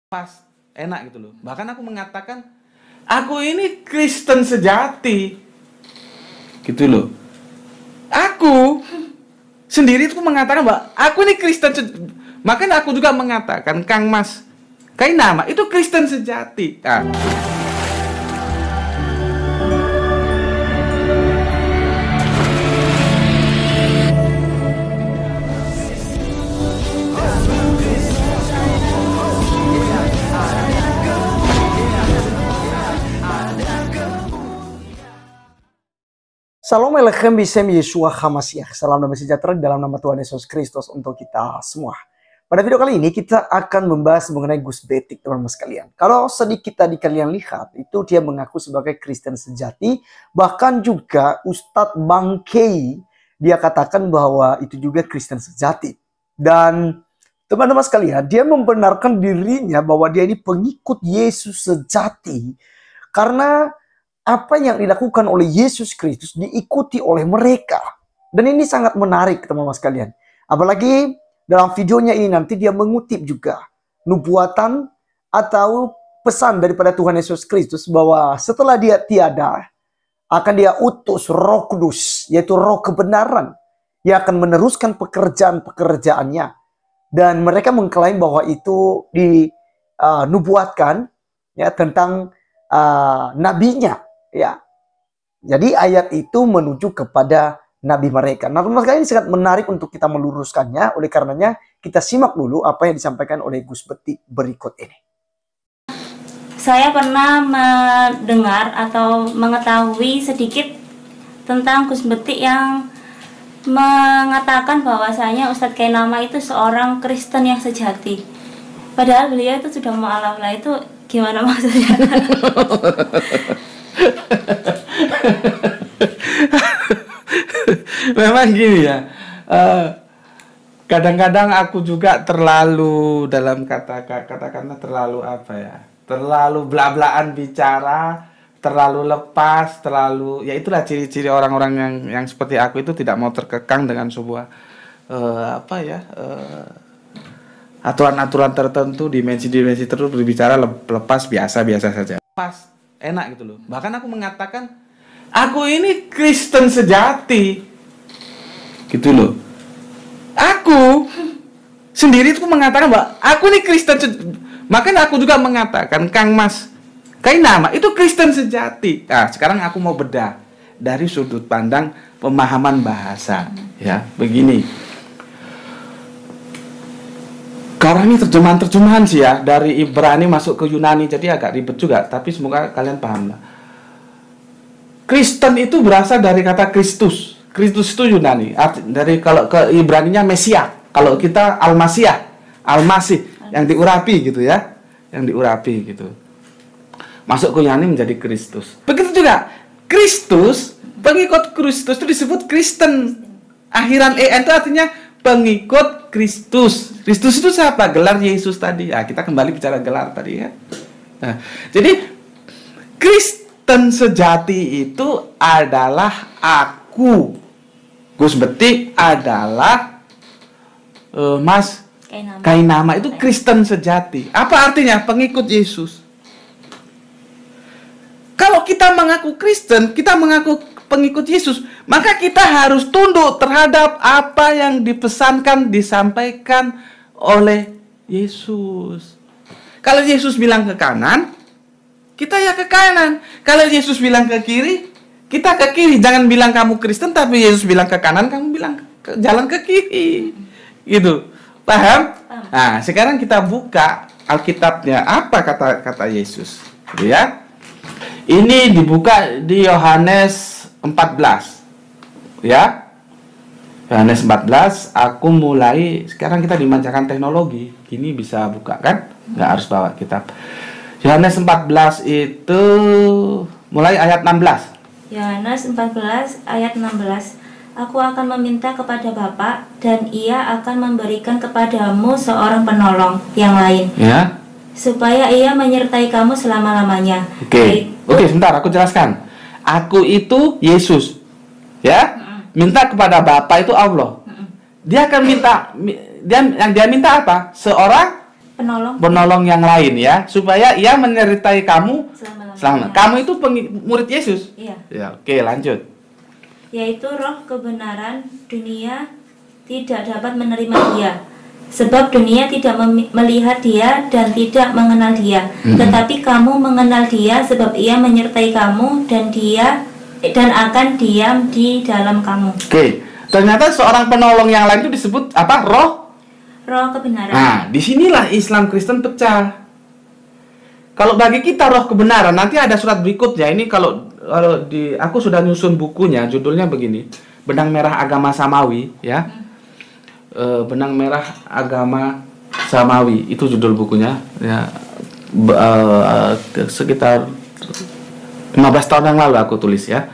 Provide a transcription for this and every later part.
pas, enak gitu loh. Bahkan aku mengatakan, aku ini Kristen sejati, gitu loh. Aku sendiri tuh mengatakan bahwa aku ini Kristen makanya aku juga mengatakan, Kang Mas Kainama itu Kristen sejati. Nah. Salam Alechem Bisem Yeshua HaMashiach. Salam damai sejahtera dalam nama Tuhan Yesus Kristus untuk kita semua. Pada video kali ini kita akan membahas mengenai Gus Betik, teman-teman sekalian. Kalau sedikit tadi kalian lihat, itu dia mengaku sebagai Kristen sejati. Bahkan juga Ustadz Bangkei, dia katakan bahwa itu juga Kristen sejati. Dan teman-teman sekalian, dia membenarkan dirinya bahwa dia ini pengikut Yesus sejati. Karena apa yang dilakukan oleh Yesus Kristus diikuti oleh mereka. Dan ini sangat menarik teman-teman sekalian. Apalagi dalam videonya ini nanti dia mengutip juga nubuatan atau pesan daripada Tuhan Yesus Kristus bahwa setelah dia tiada akan dia utus Roh Kudus, yaitu Roh kebenaran yang akan meneruskan pekerjaan-pekerjaannya. Dan mereka mengklaim bahwa itu dinubuatkan ya tentang nabinya. Ya, jadi ayat itu menuju kepada nabi mereka. Nah, teman-teman, ini sangat menarik untuk kita meluruskannya. Oleh karenanya, kita simak dulu apa yang disampaikan oleh Gus Betik berikut ini. Saya pernah mendengar atau mengetahui sedikit tentang Gus Betik yang mengatakan bahwasanya Ustadz Kainama itu seorang Kristen yang sejati. Padahal beliau itu sudah mu'alaf. Lah itu gimana maksudnya? Memang gini ya, kadang-kadang aku juga terlalu dalam katakanlah terlalu apa ya, terlalu bla-blaan bicara, terlalu lepas, terlalu ya itulah ciri-ciri orang-orang yang seperti aku itu tidak mau terkekang dengan sebuah aturan-aturan tertentu, dimensi-dimensi tertentu, berbicara lepas biasa-biasa saja. Pas. Enak gitu loh. Bahkan aku mengatakan aku ini Kristen sejati, gitu loh. Aku sendiri tuh mengatakan bahwa aku ini Kristen makanya aku juga mengatakan Kang Mas Kainama itu Kristen sejati. Nah, sekarang aku mau bedah dari sudut pandang pemahaman bahasa. Ya, begini. Karena ini terjemahan sih ya, dari Ibrani masuk ke Yunani, jadi agak ribet juga, tapi semoga kalian paham lah. Kristen itu berasal dari kata Kristus. Kristus itu Yunani. Dari kalau ke Ibraninya Mesia. Kalau kita Almasih yang diurapi gitu ya, yang diurapi gitu. Masuk ke Yunani menjadi Kristus. Begitu juga Kristus, pengikut Kristus itu disebut Kristen. Akhiran EN itu artinya pengikut Kristus. Kristus itu siapa? Gelar Yesus tadi. Nah, kita kembali bicara gelar tadi ya. Nah, jadi Kristen sejati itu adalah aku. Gus Betik adalah Mas Kainama itu Kristen sejati. Apa artinya? Pengikut Yesus. Kalau kita mengaku Kristen, kita mengaku pengikut Yesus, maka kita harus tunduk terhadap apa yang dipesankan, disampaikan oleh Yesus. Kalau Yesus bilang ke kanan, kita ya ke kanan. Kalau Yesus bilang ke kiri, kita ke kiri. Jangan bilang kamu Kristen, tapi Yesus bilang ke kanan, kamu bilang jalan ke kiri. Gitu. Paham? Nah, sekarang kita buka Alkitabnya. Apa kata Yesus? Ya. Ini dibuka di Yohanes 14. Ya. Yohanes 14, aku mulai, sekarang kita dimanjakan teknologi. Ini bisa buka kan? Nggak harus bawa kitab. Yohanes 14 itu mulai ayat 16. Yohanes 14 ayat 16. Aku akan meminta kepada Bapa dan Ia akan memberikan kepadamu seorang penolong yang lain. Ya. Supaya Ia menyertai kamu selama-lamanya. Oke, sebentar aku jelaskan. Aku itu Yesus. Ya. Minta kepada Bapa itu Allah. Dia akan minta yang dia minta apa? Seorang penolong yang lain ya, supaya ia menyertai kamu selama-lamanya. selama. Kamu itu murid Yesus. Iya. Ya, oke, lanjut. Yaitu roh kebenaran, dunia tidak dapat menerima dia. Sebab dunia tidak melihat dia dan tidak mengenal dia. Tetapi kamu mengenal dia sebab ia menyertai kamu dan akan diam di dalam kamu. Oke. Ternyata seorang penolong yang lain itu disebut apa? Roh kebenaran. Nah, disinilah Islam Kristen pecah. Kalau bagi kita roh kebenaran, nanti ada surat berikutnya. Ini kalau aku sudah nyusun bukunya, judulnya begini, Benang Merah Agama Samawi, ya. Benang Merah Agama Samawi, itu judul bukunya, ya. Sekitar 15 tahun yang lalu aku tulis, ya.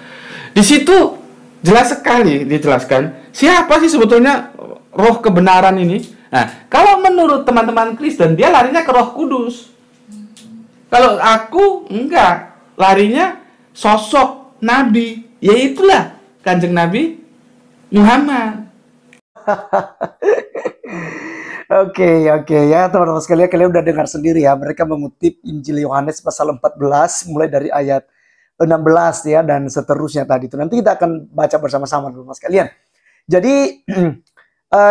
Di situ jelas sekali dijelaskan siapa sih sebetulnya roh kebenaran ini. Nah, kalau menurut teman-teman Kristen, dia larinya ke Roh Kudus. Kalau aku enggak, larinya sosok Nabi, yaitulah Kanjeng Nabi Muhammad. Oke ya teman-teman sekalian, kalian udah dengar sendiri ya, mereka mengutip Injil Yohanes pasal 14 mulai dari ayat 16 ya dan seterusnya tadi itu. Nanti kita akan baca bersama-sama teman-teman sekalian. Jadi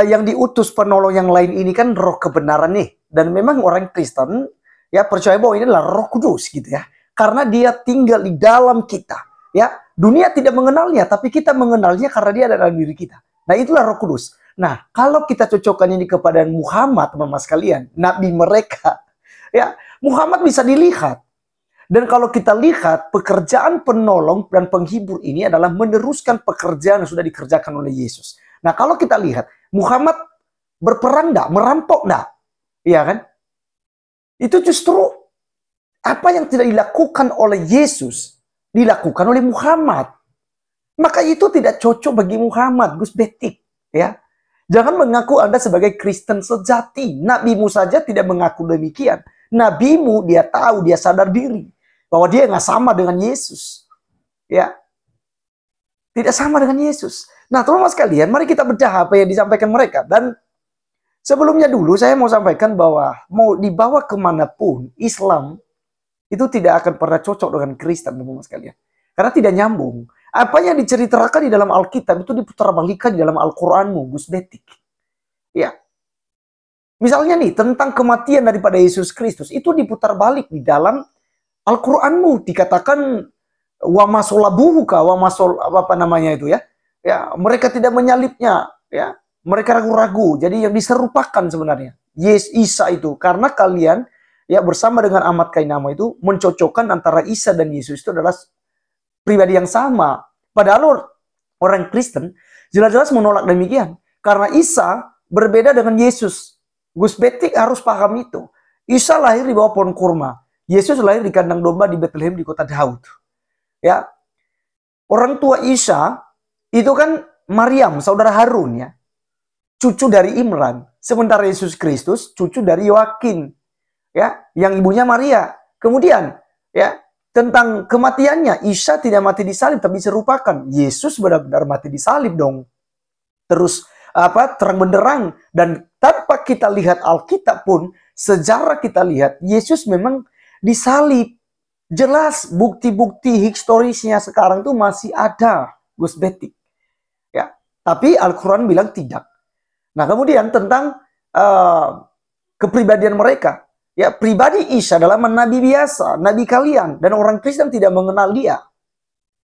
yang diutus penolong yang lain ini kan roh kebenaran nih, dan memang orang Kristen ya percaya bahwa ini adalah Roh Kudus gitu ya. Karena dia tinggal di dalam kita. Ya, dunia tidak mengenalnya, tapi kita mengenalnya karena dia ada dalam diri kita. Nah, itulah Roh Kudus. Nah, kalau kita cocokkan ini kepada Muhammad, teman-teman sekalian, nabi mereka, ya, Muhammad bisa dilihat. Dan kalau kita lihat, pekerjaan penolong dan penghibur ini adalah meneruskan pekerjaan yang sudah dikerjakan oleh Yesus. Nah, kalau kita lihat, Muhammad berperang enggak? Merampok enggak? Iya kan? Itu justru apa yang tidak dilakukan oleh Yesus dilakukan oleh Muhammad. Maka itu tidak cocok bagi Muhammad, Gus Betik. Ya, jangan mengaku Anda sebagai Kristen sejati. Nabimu saja tidak mengaku demikian. Nabimu dia tahu, dia sadar diri bahwa dia nggak sama dengan Yesus. Ya, tidak sama dengan Yesus. Nah, teman-teman sekalian, mari kita bedah apa yang disampaikan mereka. Dan sebelumnya dulu saya mau sampaikan bahwa mau dibawa kemanapun, Islam itu tidak akan pernah cocok dengan Kristen, teman-teman sekalian. Karena tidak nyambung. Apa yang diceritakan di dalam Alkitab itu diputarbalikkan di dalam Al-Quranmu, Gus Betik. Ya. Misalnya nih, tentang kematian daripada Yesus Kristus, itu diputarbalik di dalam Al-Quranmu. Dikatakan, wa masolabuhuka, apa namanya itu ya. Ya, mereka tidak menyalibnya, ya. Mereka ragu-ragu, jadi yang diserupakan sebenarnya Isa itu, karena kalian ya bersama dengan Ahmad Kainama itu mencocokkan antara Isa dan Yesus itu adalah pribadi yang sama. Padahal orang Kristen jelas-jelas menolak demikian, karena Isa berbeda dengan Yesus. Gus Betik harus paham itu. Isa lahir di bawah pohon kurma, Yesus lahir di kandang domba di Bethlehem di kota Daud. Ya, orang tua Isa itu kan Maryam, saudara Harun ya, cucu dari Imran. Sementara Yesus Kristus cucu dari Yoakin, ya, yang ibunya Maria. Kemudian, ya, tentang kematiannya, Isa tidak mati di salib tapi serupakan. Yesus benar-benar mati di salib dong. Terus terang benderang, dan tanpa kita lihat Alkitab pun, sejarah kita lihat Yesus memang disalib. Jelas bukti-bukti historisnya sekarang itu masih ada, Gus Betik. Ya, tapi Al-Quran bilang tidak. Nah, kemudian tentang kepribadian mereka. Ya, pribadi Isa adalah nabi biasa, nabi kalian, dan orang Kristen tidak mengenal dia.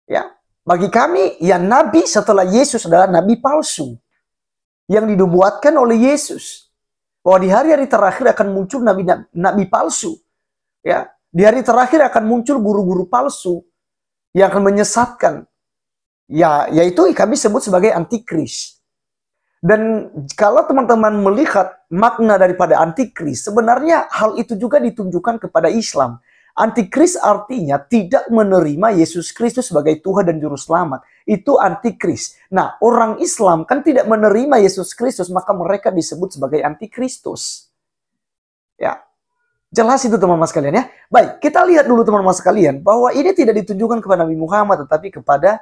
Ya, bagi kami, ya nabi setelah Yesus adalah nabi palsu yang dinubuatkan oleh Yesus. Bahwa di hari-hari terakhir akan muncul nabi palsu. Ya, di hari terakhir akan muncul guru-guru palsu yang akan menyesatkan. Ya, yaitu kami sebut sebagai antikris. Dan kalau teman-teman melihat makna daripada antikris, sebenarnya hal itu juga ditunjukkan kepada Islam. Antikris artinya tidak menerima Yesus Kristus sebagai Tuhan dan Juru Selamat. Itu antikris. Nah, orang Islam kan tidak menerima Yesus Kristus, maka mereka disebut sebagai antikristus. Ya, jelas itu teman-teman sekalian ya. Baik, kita lihat dulu teman-teman sekalian, bahwa ini tidak ditunjukkan kepada Nabi Muhammad, tetapi kepada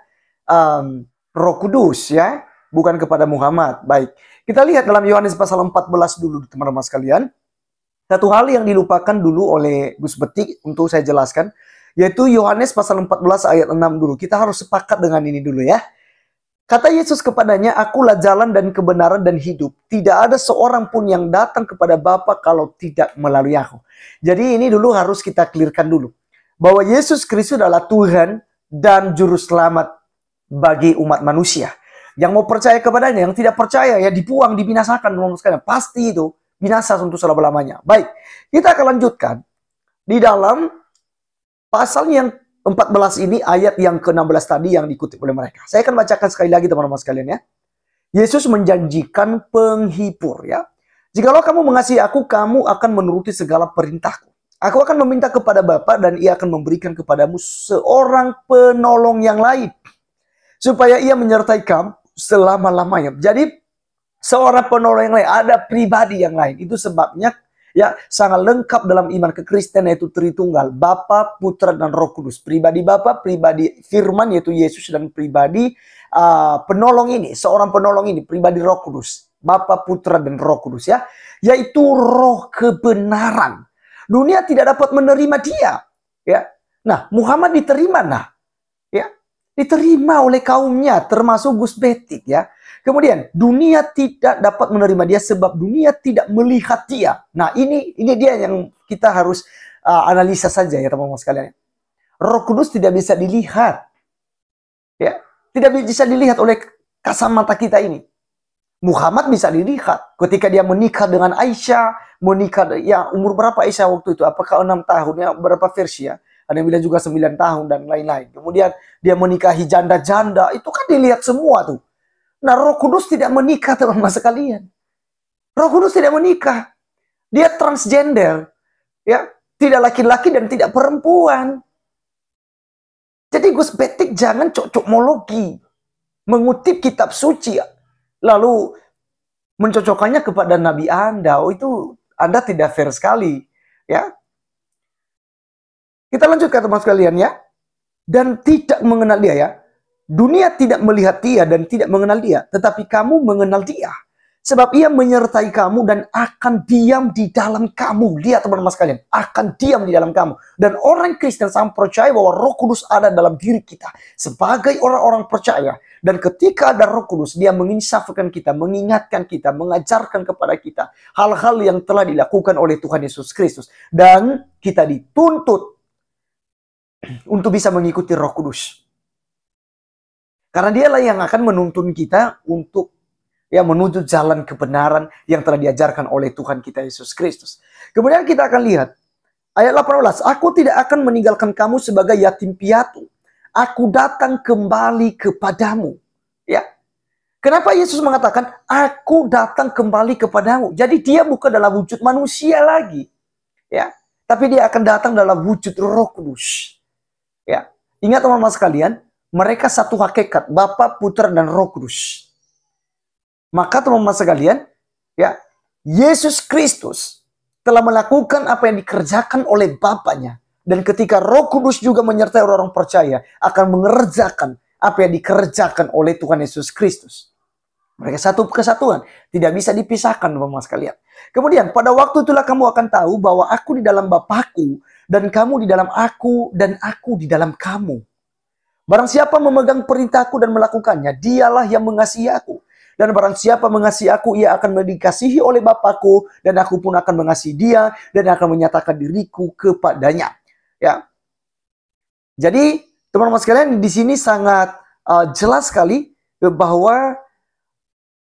Roh Kudus ya. Bukan kepada Muhammad. Baik, kita lihat dalam Yohanes pasal 14 dulu teman-teman sekalian. Satu hal yang dilupakan dulu oleh Gus Betik untuk saya jelaskan, yaitu Yohanes pasal 14 ayat 6 dulu. Kita harus sepakat dengan ini dulu ya. Kata Yesus kepadanya, "Akulah jalan dan kebenaran dan hidup. Tidak ada seorang pun yang datang kepada Bapa kalau tidak melalui aku." Jadi ini dulu harus kita clearkan dulu. Bahwa Yesus Kristus adalah Tuhan dan Juru Selamat bagi umat manusia. Yang mau percaya kepadanya, yang tidak percaya ya dibuang, dibinasakan. Pasti itu binasa untuk selama-lamanya. Baik, kita akan lanjutkan. Di dalam pasal yang 14 ini, ayat yang ke-16 tadi yang dikutip oleh mereka. Saya akan bacakan sekali lagi teman-teman sekalian ya. Yesus menjanjikan penghibur ya. "Jikalau kamu mengasihi aku, kamu akan menuruti segala perintahku. Aku akan meminta kepada Bapa dan ia akan memberikan kepadamu seorang penolong yang lain, supaya ia menyertai kamu selama-lamanya." Jadi seorang penolong yang lain, ada pribadi yang lain. Itu sebabnya ya sangat lengkap dalam iman kekristen, yaitu Tritunggal, Bapa, Putra, dan Roh Kudus. Pribadi Bapa, pribadi Firman yaitu Yesus, dan pribadi penolong ini, seorang penolong ini, pribadi Roh Kudus. Bapa, Putra, dan Roh Kudus ya. Yaitu roh kebenaran. Dunia tidak dapat menerima dia. Ya. Nah, Muhammad diterima ya. Diterima oleh kaumnya, termasuk Gus Betik ya. Kemudian dunia tidak dapat menerima dia sebab dunia tidak melihat dia. Nah, ini dia yang kita harus analisa saja ya teman-teman sekalian. Roh Kudus tidak bisa dilihat. Ya, tidak bisa dilihat oleh kasat mata kita ini. Muhammad bisa dilihat ketika dia menikah dengan Aisyah, menikah ya umur berapa Aisyah waktu itu? Apakah 6 tahun ya, berapa versi ya? Ada yang bilang juga 9 tahun dan lain-lain. Kemudian dia menikahi janda-janda, itu kan dilihat semua tuh. Nah, Roh Kudus tidak menikah teman-teman sekalian. Roh Kudus tidak menikah. Dia transgender. Ya, tidak laki-laki dan tidak perempuan. Jadi Gus Betik jangan cocokmologi. Mengutip kitab suci lalu mencocokkannya kepada Nabi Anda. Oh, itu Anda tidak fair sekali, ya. Kita lanjutkan teman sekalian ya. Dan tidak mengenal dia ya. Dunia tidak melihat dia dan tidak mengenal dia, tetapi kamu mengenal dia. Sebab ia menyertai kamu dan akan diam di dalam kamu. Lihat teman-teman sekalian, akan diam di dalam kamu. Dan orang Kristen sangat percaya bahwa Roh Kudus ada dalam diri kita. Sebagai orang-orang percaya. Dan ketika ada Roh Kudus, dia menginsafkan kita, mengingatkan kita, mengajarkan kepada kita hal-hal yang telah dilakukan oleh Tuhan Yesus Kristus. Dan kita dituntut untuk bisa mengikuti Roh Kudus. Karena dialah yang akan menuntun kita untuk ya menuju jalan kebenaran yang telah diajarkan oleh Tuhan kita Yesus Kristus. Kemudian kita akan lihat ayat 18. "Aku tidak akan meninggalkan kamu sebagai yatim piatu. Aku datang kembali kepadamu." Ya. Kenapa Yesus mengatakan aku datang kembali kepadamu? Jadi dia bukan dalam wujud manusia lagi. Ya. Tapi dia akan datang dalam wujud Roh Kudus. Ya. Ingat teman-teman sekalian, mereka satu hakikat, Bapa, Putra, dan Roh Kudus. Maka teman-teman sekalian, ya, Yesus Kristus telah melakukan apa yang dikerjakan oleh Bapanya. Dan ketika Roh Kudus juga menyertai orang-orang percaya, akan mengerjakan apa yang dikerjakan oleh Tuhan Yesus Kristus. Mereka satu kesatuan, tidak bisa dipisahkan teman-teman sekalian. Kemudian pada waktu itulah kamu akan tahu bahwa aku di dalam Bapakku, dan kamu di dalam aku, dan aku di dalam kamu. Barang siapa memegang perintahku dan melakukannya, dialah yang mengasihi aku. Dan barang siapa mengasihi aku, ia akan dikasihi oleh Bapakku, dan aku pun akan mengasihi dia, dan akan menyatakan diriku kepadanya. Ya. Jadi, teman-teman sekalian, di sini sangat jelas sekali bahwa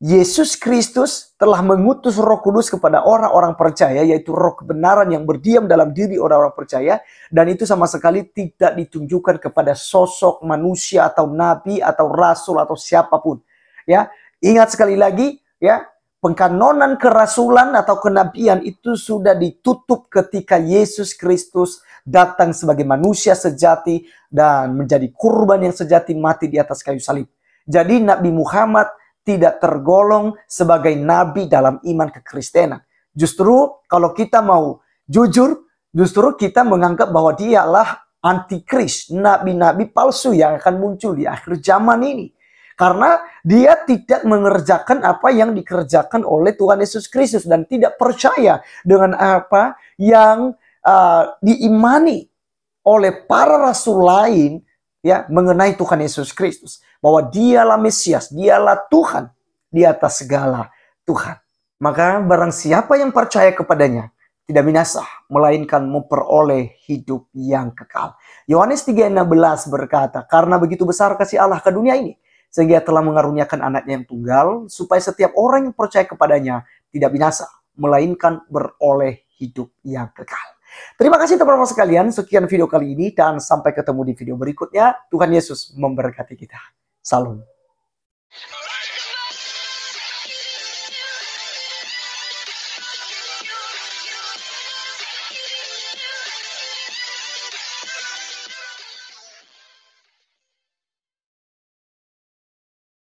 Yesus Kristus telah mengutus Roh Kudus kepada orang-orang percaya, yaitu roh kebenaran yang berdiam dalam diri orang-orang percaya, dan itu sama sekali tidak ditunjukkan kepada sosok manusia atau nabi atau rasul atau siapapun. Ya, ingat sekali lagi, ya, pengkanonan kerasulan atau kenabian itu sudah ditutup ketika Yesus Kristus datang sebagai manusia sejati dan menjadi kurban yang sejati, mati di atas kayu salib. Jadi Nabi Muhammad tidak tergolong sebagai nabi dalam iman kekristenan. Justru kalau kita mau jujur, justru kita menganggap bahwa dialah antikris, nabi-nabi palsu yang akan muncul di akhir zaman ini. Karena dia tidak mengerjakan apa yang dikerjakan oleh Tuhan Yesus Kristus dan tidak percaya dengan apa yang diimani oleh para rasul lain ya mengenai Tuhan Yesus Kristus, bahwa dialah Mesias, dialah Tuhan di atas segala Tuhan. Maka barang siapa yang percaya kepadanya tidak binasa, melainkan memperoleh hidup yang kekal. Yohanes 3:16 berkata, karena begitu besar kasih Allah ke dunia ini, sehingga telah mengaruniakan anaknya yang tunggal, supaya setiap orang yang percaya kepadanya tidak binasa, melainkan beroleh hidup yang kekal. Terima kasih teman-teman sekalian, sekian video kali ini dan sampai ketemu di video berikutnya. Tuhan Yesus memberkati kita. Salam.